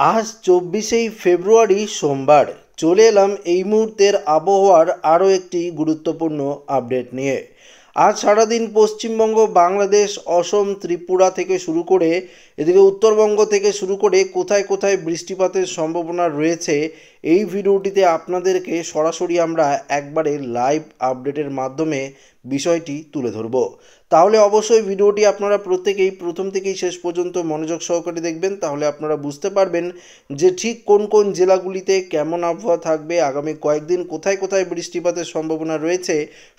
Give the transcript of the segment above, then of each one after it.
আজ ২৪শে ফেব্রুয়ারি সোমবার চলে এলাম এই মুহূর্তের আবহাওয়ার আরও একটি গুরুত্বপূর্ণ আপডেট নিয়ে। আজ সারাদিন পশ্চিমবঙ্গ, বাংলাদেশ, অসম, ত্রিপুরা থেকে শুরু করে এদিকে উত্তরবঙ্গ থেকে শুরু করে কোথায় কোথায় বৃষ্টিপাতের সম্ভাবনা রয়েছে এই ভিডিওটিতে আপনাদেরকে সরাসরি আমরা একবারে লাইভ আপডেটের মাধ্যমে বিষয়টি তুলে ধরব। তাহলে অবশ্যই ভিডিওটি আপনারা প্রত্যেকেই প্রথম থেকেই শেষ পর্যন্ত মনোযোগ সহকারে দেখবেন, তাহলে আপনারা বুঝতে পারবেন যে ঠিক কোন কোন জেলাগুলিতে কেমন আবহাওয়া থাকবে, আগামী কয়েকদিন কোথায় কোথায় বৃষ্টিপাতের সম্ভাবনা রয়েছে,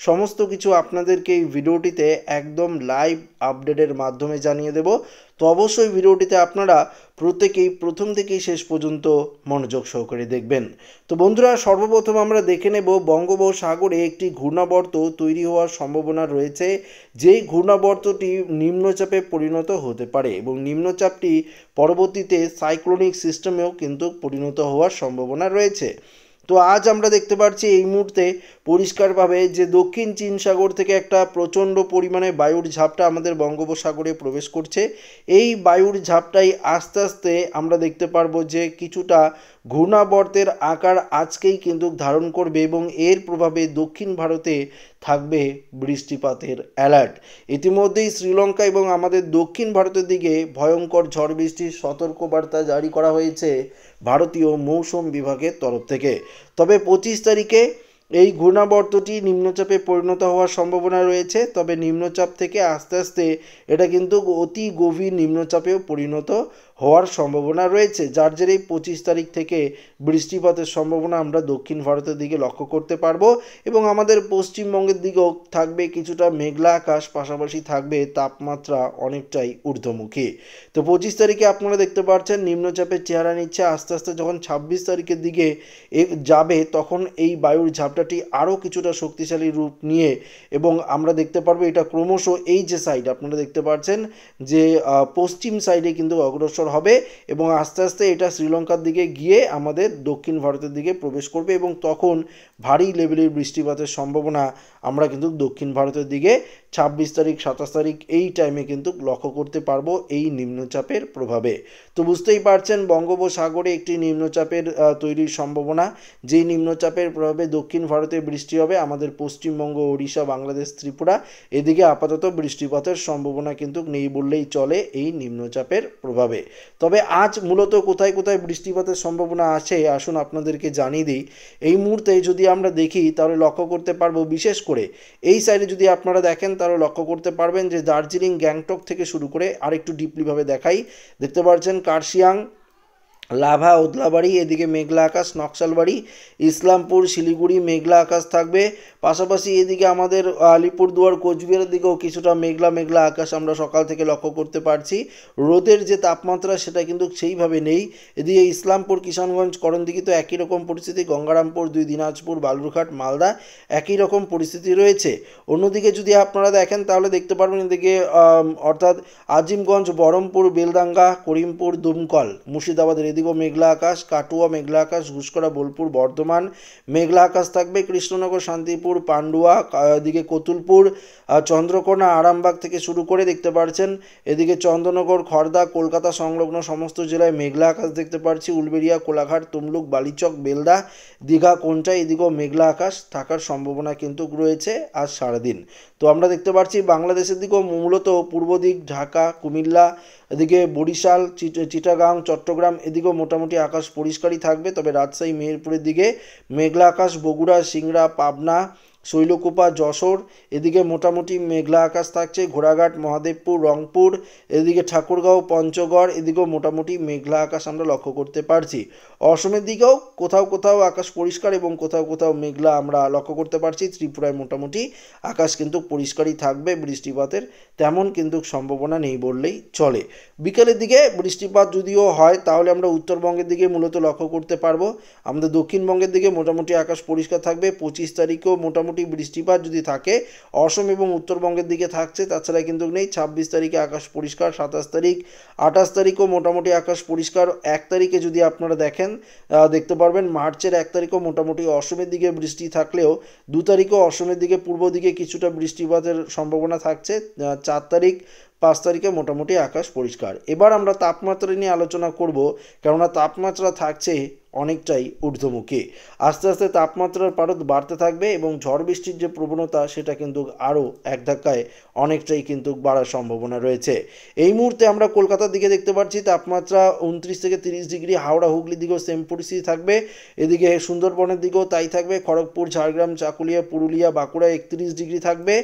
সমস্ত কিছু আপনাদেরকে এই ভিডিওটিতে একদম লাইভ আপডেটের মাধ্যমে জানিয়ে দেব। তো অবশ্যই ভিডিওটিতে আপনারা প্রত্যেকেই প্রথম থেকেই শেষ পর্যন্ত মনোযোগ সহকারে দেখবেন। তো বন্ধুরা, সর্বপ্রথম আমরা দেখে নেব বঙ্গোপসাগরে একটি ঘূর্ণাবর্ত তৈরি হওয়ার সম্ভাবনা রয়েছে, যেই ঘূর্ণাবর্তটি নিম্নচাপে পরিণত হতে পারে এবং নিম্নচাপটি পরবর্তীতে সাইক্লোনিক সিস্টেমেও কিন্তু পরিণত হওয়ার সম্ভাবনা রয়েছে। তো আজ আমরা দেখতে পাচ্ছি এই মুহূর্তে পরিষ্কারভাবে যে দক্ষিণ চীন সাগর থেকে একটা প্রচণ্ড পরিমাণে বায়ুর ঝাপটা আমাদের বঙ্গোপসাগরে প্রবেশ করছে। এই বায়ুর ঝাপটাই আস্তে আস্তে আমরা দেখতে পারবো যে কিছুটা ঘূর্ণাবর্তের আকার আজকেই কিন্তু ধারণ করবে এবং এর প্রভাবে দক্ষিণ ভারতে থাকবে বৃষ্টিপাতের অ্যালার্ট। ইতিমধ্যেই শ্রীলঙ্কা এবং আমাদের দক্ষিণ ভারতের দিকে ভয়ঙ্কর ঝড় বৃষ্টির সতর্কবার্তা জারি করা হয়েছে ভারতীয় মৌসুম বিভাগের তরফ থেকে। তবে 25 তারিখে এই ঘূর্ণাবর্তটি নিম্নচাপে পরিণত হওয়ার সম্ভাবনা রয়েছে, তবে নিম্নচাপ থেকে আস্তে আস্তে এটা কিন্তু অতি গভীর নিম্নচাপেও পরিণত হওয়ার সম্ভাবনা রয়েছে, যার জেরেই 25 তারিখ থেকে বৃষ্টিপাতের সম্ভাবনা আমরা দক্ষিণ ভারতের দিকে লক্ষ্য করতে পারবো এবং আমাদের পশ্চিমবঙ্গের দিকেও থাকবে কিছুটা মেঘলা আকাশ, পাশাপাশি থাকবে তাপমাত্রা অনেকটাই ঊর্ধ্বমুখী। তো 25 তারিখে আপনারা দেখতে পাচ্ছেন নিম্নচাপের চেহারা নিচ্ছে, আস্তে আস্তে যখন 26 তারিখের দিকে যাবে তখন এই বায়ুর ঝাপটাটি আরও কিছুটা শক্তিশালী রূপ নিয়ে এবং আমরা দেখতে পারবো এটা ক্রমশ এই যে সাইড আপনারা দেখতে পাচ্ছেন যে পশ্চিম সাইডে কিন্তু অগ্রসর হবে এবং আস্তে আস্তে এটা শ্রীলঙ্কার দিকে গিয়ে আমাদের দক্ষিণ ভারতের দিকে প্রবেশ করবে এবং তখন ভারী লেভেলের বৃষ্টিপাতের সম্ভাবনা আমরা কিন্তু দক্ষিণ ভারতের দিকে 26 তারিখ 27 তারিখ এই টাইমে কিন্তু লক্ষ্য করতে পারবো এই নিম্নচাপের প্রভাবে। তো বুঝতেই পারছেন বঙ্গোপসাগরে একটি নিম্নচাপের তৈরির সম্ভাবনা, যেই নিম্নচাপের প্রভাবে দক্ষিণ ভারতে বৃষ্টি হবে, আমাদের পশ্চিমবঙ্গ, ওড়িশা, বাংলাদেশ, ত্রিপুরা এদিকে আপাতত বৃষ্টিপাতের সম্ভাবনা কিন্তু নেই বললেই চলে এই নিম্নচাপের প্রভাবে। তবে আজ মূলত কোথায় কোথায় বৃষ্টিপাতের সম্ভাবনা আছে আসুন আপনাদেরকে জানিয়ে দিই। এই মুহূর্তে যদি আমরা দেখি তাহলে লক্ষ্য করতে পারবো, বিশেষ করে এই সাইডে যদি আপনারা দেখেন তাহলে লক্ষ্য করতে পারবেন যে দার্জিলিং, গ্যাংটক থেকে শুরু করে আরেকটু ডিপলিভাবে দেখাই, দেখতে পাচ্ছেন কার্শিয়াং, লাভা, ওদলাবাড়ি এদিকে মেঘলা আকাশ, নকশালবাড়ি, ইসলামপুর, শিলিগুড়ি মেঘলা আকাশ থাকবে। পাশাপাশি এদিকে আমাদের আলিপুরদুয়ার, কোচবিহারের দিকেও কিছুটা মেঘলা মেঘলা আকাশ আমরা সকাল থেকে লক্ষ্য করতে পারছি। রোদের যে তাপমাত্রা সেটা কিন্তু সেইভাবে নেই। এদিকে ইসলামপুর, কিষানগঞ্জ, করণদিঘি তো একই রকম পরিস্থিতি, গঙ্গারামপুর, 2 দিনাজপুর, বালুরঘাট, মালদা একই রকম পরিস্থিতি রয়েছে। অন্যদিকে যদি আপনারা দেখেন তাহলে দেখতে পারবেন এদিকে অর্থাৎ আজিমগঞ্জ, বহরমপুর, বেলডাঙ্গা, করিমপুর, দুমকল, মুর্শিদাবাদের এদিকেও মেঘলা আকাশ, কাটুয়া মেঘলা আকাশ, ঘুষকরা, বোলপুর, বর্ধমান মেঘলা আকাশ থাকবে। কৃষ্ণনগর, শান্তিপুর, পান্ডুয়া, এদিকে কতুলপুর, চন্দ্রকোনা, আরামবাগ থেকে শুরু করে দেখতে পাচ্ছেন এদিকে চন্দ্রনগর, খড়দা, কলকাতা সংলগ্ন সমস্ত জেলায় মেঘলা আকাশ দেখতে পাচ্ছি। উলবেড়িয়া, কোলাঘাট, তমলুক, বালিচক, বেলদা, দীঘা, কোনটা এদিকেও মেঘলা আকাশ থাকার সম্ভাবনা কিন্তু রয়েছে আজ সারাদিন। তো আমরা দেখতে পাচ্ছি বাংলাদেশের দিকেও মূলত পূর্ব দিক, ঢাকা, কুমিল্লা, এদিকে বরিশাল, চিটাগাং, চট্টগ্রাম এদিকেও মোটামুটি আকাশ পরিষ্কারই থাকবে, তবে রাজশাহী, মেহেরপুরের দিকে মেঘলা আকাশ, বগুড়া, সিংড়া, পাবনা, শৈলকুপা, যশোর এদিকে মোটামুটি মেঘলা আকাশ থাকছে। ঘোড়াঘাট, মহাদেবপুর, রংপুর এদিকে ঠাকুরগাঁও, পঞ্চগড় এদিকেও মোটামুটি মেঘলা আকাশ আমরা লক্ষ্য করতে পারছি। অসমের দিকেও কোথাও কোথাও আকাশ পরিষ্কার এবং কোথাও কোথাও মেঘলা আমরা লক্ষ্য করতে পারছি। ত্রিপুরায় মোটামুটি আকাশ কিন্তু পরিষ্কারই থাকবে, বৃষ্টিপাতের তেমন কিন্তু সম্ভাবনা নেই বললেই চলে। বিকেলের দিকে বৃষ্টিপাত যদিও হয় তাহলে আমরা উত্তরবঙ্গের দিকে মূলত লক্ষ্য করতে পারবো। আমাদের দক্ষিণবঙ্গের দিকে মোটামুটি আকাশ পরিষ্কার থাকবে। 25 তারিখেও মোটামুটি মোটামুটি বৃষ্টিপাত যদি থাকে অসম এবং উত্তরবঙ্গের দিকে থাকছে, তাছাড়া কিন্তু নেই। 26 তারিখে আকাশ পরিষ্কার, 27 তারিখ 28 তারিখও মোটামুটি আকাশ পরিষ্কার। 1 তারিখে যদি আপনারা দেখেন দেখতে পারবেন মার্চের 1 তারিখও মোটামুটি অসমের দিকে বৃষ্টি থাকলেও 2 তারিখও অসমের দিকে পূর্ব দিকে কিছুটা বৃষ্টিপাতের সম্ভাবনা থাকছে। 4 তারিখ 5 তারিখে মোটামুটি আকাশ পরিষ্কার। এবার আমরা তাপমাত্রা নিয়ে আলোচনা করব, কেননা তাপমাত্রা থাকছে অনেকটাই ঊর্ধ্বমুখী। আস্তে আস্তে তাপমাত্রার পারদ বাড়তে থাকবে এবং ঝড় বৃষ্টির যে প্রবণতা সেটা কিন্তু আরও এক ধাক্কায় অনেকটাই কিন্তু বাড়ার সম্ভাবনা রয়েছে। এই মুহূর্তে আমরা কলকাতার দিকে দেখতে পাচ্ছি তাপমাত্রা 29 থেকে 30 ডিগ্রি, হাওড়া হুগলির দিকেও সেম পরিস্থিতি থাকবে, এদিকে সুন্দরবনের দিকেও তাই থাকবে, খড়গপুর, ঝাড়গ্রাম, চাকুলিয়া, পুরুলিয়া, বাঁকুড়া 31 ডিগ্রি থাকবে,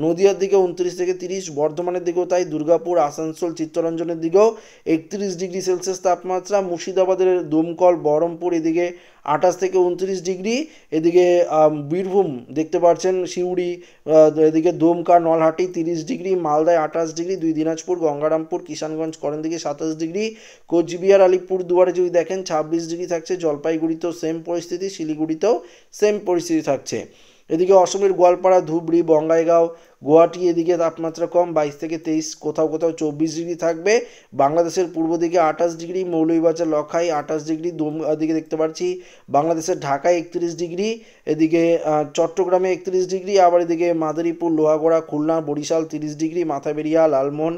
নদিয়ার দিকে 29 থেকে 30, বর্ধমানের দিকেও তাই, দুর্গাপুর, আসানসোল, চিত্তরঞ্জনের দিকেও 31 ডিগ্রি সেলসিয়াস তাপমাত্রা, মুর্শিদাবাদের দমকল, বহরমপুর এদিকে 28 থেকে 29 ডিগ্রি, এদিকে বীরভূম দেখতে পাচ্ছেন, সিউড়ি, এদিকে দমকা, নলহাটি 30 ডিগ্রি, মালদায় 28 ডিগ্রি, 2 দিনাজপুর, গঙ্গারামপুর, কিষানগঞ্জ, করণদিঘি 27 ডিগ্রি, কোচবিহার, আলিপুর দুয়ারে যদি দেখেন 26 ডিগ্রি থাকছে, জলপাইগুড়িতেও সেম পরিস্থিতি, শিলিগুড়িতেও সেম পরিস্থিতি থাকছে। এদিকে অসমের গোয়ালপাড়া, ধুবড়ি, বঙ্গাইগাঁও, গুয়াহাটি এদিকে তাপমাত্রা কম 22 থেকে 23, কোথাও কোথাও 24 ডিগ্রি থাকবে। বাংলাদেশের পূর্ব দিকে 28 ডিগ্রি, মৌলভীবাজার, লখাই 28 ডিগ্রি, এদিকে দেখতে পাচ্ছি বাংলাদেশের ঢাকায় 31 ডিগ্রি, এদিকে চট্টগ্রামে 31 ডিগ্রি, আবার এদিকে মাদারীপুর, লোহাগড়া, খুলনা, বরিশাল 30 ডিগ্রি, মাথাবেরিয়া, লালমোহন,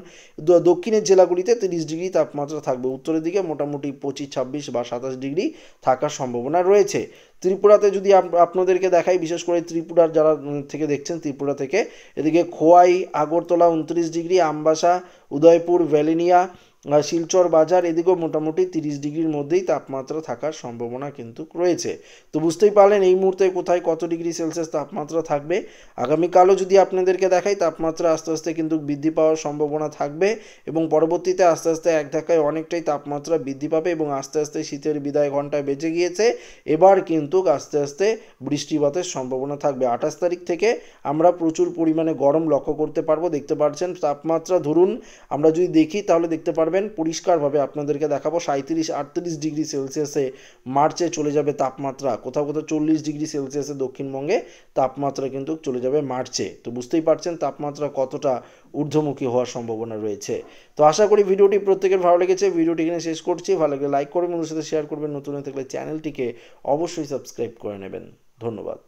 দক্ষিণের জেলাগুলিতে 30 ডিগ্রি তাপমাত্রা থাকবে। উত্তরের দিকে মোটামুটি 25, 26 বা 27 ডিগ্রি থাকার সম্ভাবনা রয়েছে। ত্রিপুরাতে যদি আপনাদেরকে দেখাই, বিশেষ করে ত্রিপুরার যারা থেকে দেখছেন ত্রিপুরা থেকে, এদিকে খোয়াই, আগরতলা 29 ডিগ্রি, আমবাসা, উদয়পুর, ভ্যালিনিয়া, শিলচর বাজার এদিকেও মোটামুটি 30 ডিগ্রির মধ্যেই তাপমাত্রা থাকার সম্ভাবনা কিন্তু রয়েছে। তো বুঝতেই পারলেন এই মুহূর্তে কোথায় কত ডিগ্রি সেলসিয়াস তাপমাত্রা থাকবে। আগামীকালও যদি আপনাদেরকে দেখাই তাপমাত্রা আস্তে আস্তে কিন্তু বৃদ্ধি পাওয়ার সম্ভাবনা থাকবে এবং পরবর্তীতে আস্তে আস্তে এক ধাক্কায় অনেকটাই তাপমাত্রা বৃদ্ধি পাবে এবং আস্তে আস্তে শীতের বিদায় ঘন্টায় বেজে গিয়েছে। এবার কিন্তু আস্তে আস্তে বৃষ্টিপাতের সম্ভাবনা থাকবে। 28 তারিখ থেকে আমরা প্রচুর পরিমাণে গরম লক্ষ্য করতে পারবো। দেখতে পাচ্ছেন তাপমাত্রা ধরুন আমরা যদি দেখি তাহলে দেখতে পারবেন পরিষ্কারভাবে আপনাদেরকে দেখাবো 37-38 ডিগ্রি সেলসিয়াসে মার্চে চলে যাবে তাপমাত্রা, কোথাও কোথাও 40 ডিগ্রি সেলসিয়াসে দক্ষিণবঙ্গে তাপমাত্রা কিন্তু চলে যাবে মার্চে। তো বুঝতেই পারছেন তাপমাত্রা কতটা ঊর্ধ্বমুখী হওয়ার সম্ভাবনা রয়েছে। তো আশা করি ভিডিওটি প্রত্যেকের ভালো লেগেছে। ভিডিওটি এখানে শেষ করছি। ভালো লাগলে লাইক করবেন, বন্ধুদের সাথে শেয়ার করবেন, নতুন হয়ে থাকলে চ্যানেলটিকে অবশ্যই সাবস্ক্রাইব করে নেবেন। ধন্যবাদ।